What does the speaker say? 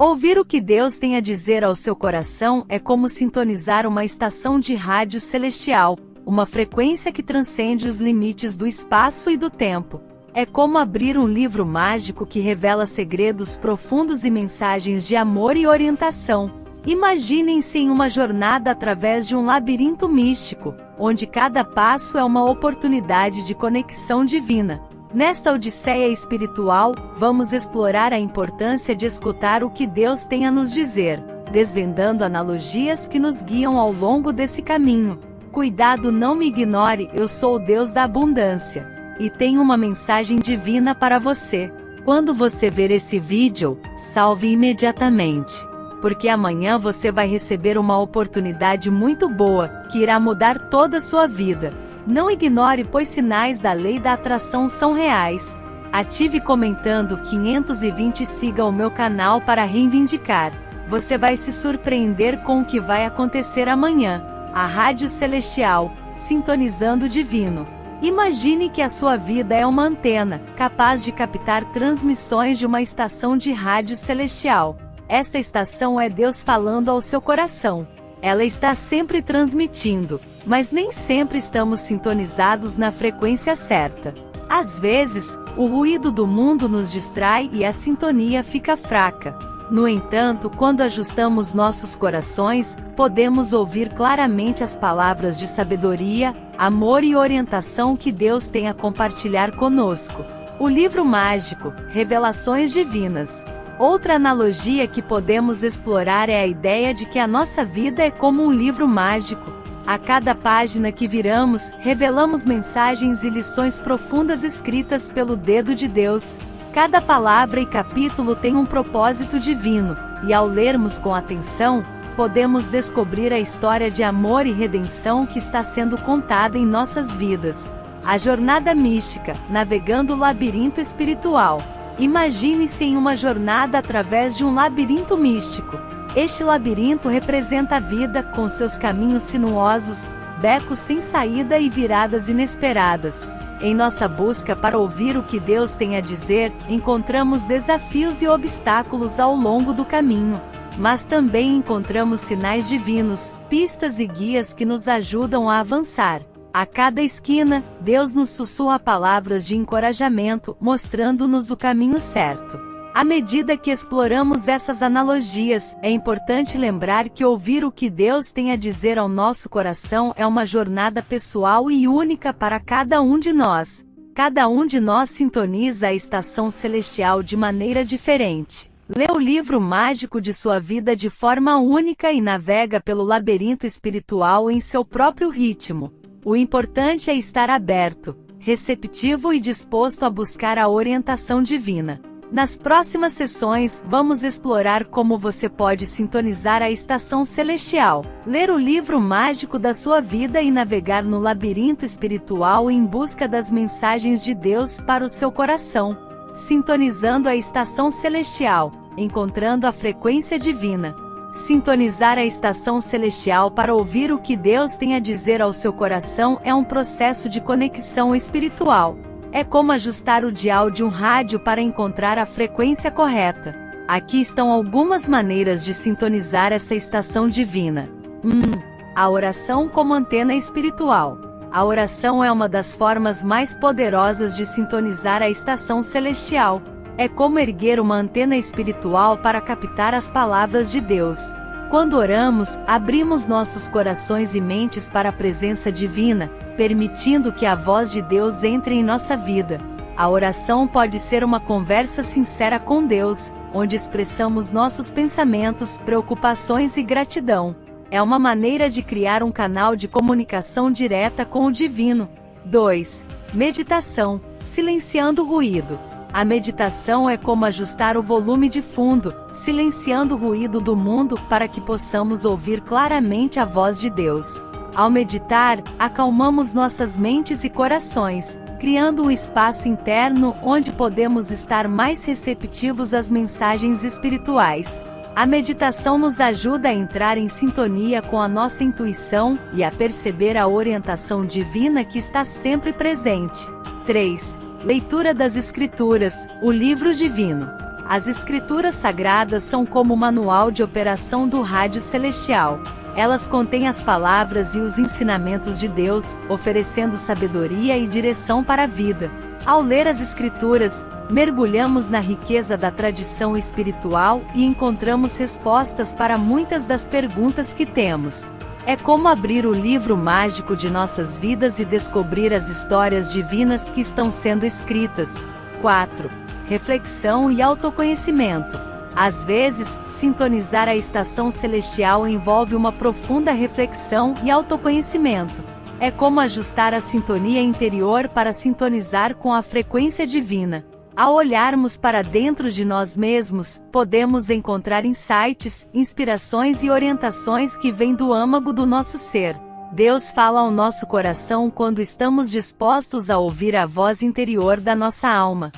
Ouvir o que Deus tem a dizer ao seu coração é como sintonizar uma estação de rádio celestial, uma frequência que transcende os limites do espaço e do tempo. É como abrir um livro mágico que revela segredos profundos e mensagens de amor e orientação. Imaginem-se em uma jornada através de um labirinto místico, onde cada passo é uma oportunidade de conexão divina. Nesta odisseia espiritual, vamos explorar a importância de escutar o que Deus tem a nos dizer, desvendando analogias que nos guiam ao longo desse caminho. Cuidado, não me ignore, eu sou o Deus da abundância. E tenho uma mensagem divina para você. Quando você ver esse vídeo, salve imediatamente. Porque amanhã você vai receber uma oportunidade muito boa, que irá mudar toda a sua vida. Não ignore, pois sinais da lei da atração são reais. Ative comentando 520 e siga o meu canal para reivindicar. Você vai se surpreender com o que vai acontecer amanhã. A Rádio Celestial, sintonizando o divino. Imagine que a sua vida é uma antena, capaz de captar transmissões de uma estação de rádio celestial. Esta estação é Deus falando ao seu coração. Ela está sempre transmitindo, mas nem sempre estamos sintonizados na frequência certa. Às vezes, o ruído do mundo nos distrai e a sintonia fica fraca. No entanto, quando ajustamos nossos corações, podemos ouvir claramente as palavras de sabedoria, amor e orientação que Deus tem a compartilhar conosco. O livro mágico, Revelações Divinas. Outra analogia que podemos explorar é a ideia de que a nossa vida é como um livro mágico. A cada página que viramos, revelamos mensagens e lições profundas escritas pelo dedo de Deus. Cada palavra e capítulo tem um propósito divino, e ao lermos com atenção, podemos descobrir a história de amor e redenção que está sendo contada em nossas vidas. A jornada mística, navegando o labirinto espiritual. Imagine-se em uma jornada através de um labirinto místico. Este labirinto representa a vida, com seus caminhos sinuosos, becos sem saída e viradas inesperadas. Em nossa busca para ouvir o que Deus tem a dizer, encontramos desafios e obstáculos ao longo do caminho. Mas também encontramos sinais divinos, pistas e guias que nos ajudam a avançar. A cada esquina, Deus nos sussurra palavras de encorajamento, mostrando-nos o caminho certo. À medida que exploramos essas analogias, é importante lembrar que ouvir o que Deus tem a dizer ao nosso coração é uma jornada pessoal e única para cada um de nós. Cada um de nós sintoniza a estação celestial de maneira diferente. Lê o livro mágico de sua vida de forma única e navega pelo labirinto espiritual em seu próprio ritmo. O importante é estar aberto, receptivo e disposto a buscar a orientação divina. Nas próximas sessões, vamos explorar como você pode sintonizar a estação celestial, ler o livro mágico da sua vida e navegar no labirinto espiritual em busca das mensagens de Deus para o seu coração. Sintonizando a estação celestial, encontrando a frequência divina. Sintonizar a estação celestial para ouvir o que Deus tem a dizer ao seu coração é um processo de conexão espiritual. É como ajustar o dial de um rádio para encontrar a frequência correta. Aqui estão algumas maneiras de sintonizar essa estação divina. 1. A oração como antena espiritual. A oração é uma das formas mais poderosas de sintonizar a estação celestial. É como erguer uma antena espiritual para captar as palavras de Deus. Quando oramos, abrimos nossos corações e mentes para a presença divina, permitindo que a voz de Deus entre em nossa vida. A oração pode ser uma conversa sincera com Deus, onde expressamos nossos pensamentos, preocupações e gratidão. É uma maneira de criar um canal de comunicação direta com o divino. 2. Meditação, silenciando o ruído. A meditação é como ajustar o volume de fundo, silenciando o ruído do mundo para que possamos ouvir claramente a voz de Deus. Ao meditar, acalmamos nossas mentes e corações, criando um espaço interno onde podemos estar mais receptivos às mensagens espirituais. A meditação nos ajuda a entrar em sintonia com a nossa intuição e a perceber a orientação divina que está sempre presente. 3. Leitura das Escrituras, o livro divino. As Escrituras Sagradas são como o manual de operação do rádio celestial. Elas contêm as palavras e os ensinamentos de Deus, oferecendo sabedoria e direção para a vida. Ao ler as Escrituras, mergulhamos na riqueza da tradição espiritual e encontramos respostas para muitas das perguntas que temos. É como abrir o livro mágico de nossas vidas e descobrir as histórias divinas que estão sendo escritas. 4. Reflexão e autoconhecimento. Às vezes, sintonizar a estação celestial envolve uma profunda reflexão e autoconhecimento. É como ajustar a sintonia interior para sintonizar com a frequência divina. Ao olharmos para dentro de nós mesmos, podemos encontrar insights, inspirações e orientações que vêm do âmago do nosso ser. Deus fala ao nosso coração quando estamos dispostos a ouvir a voz interior da nossa alma.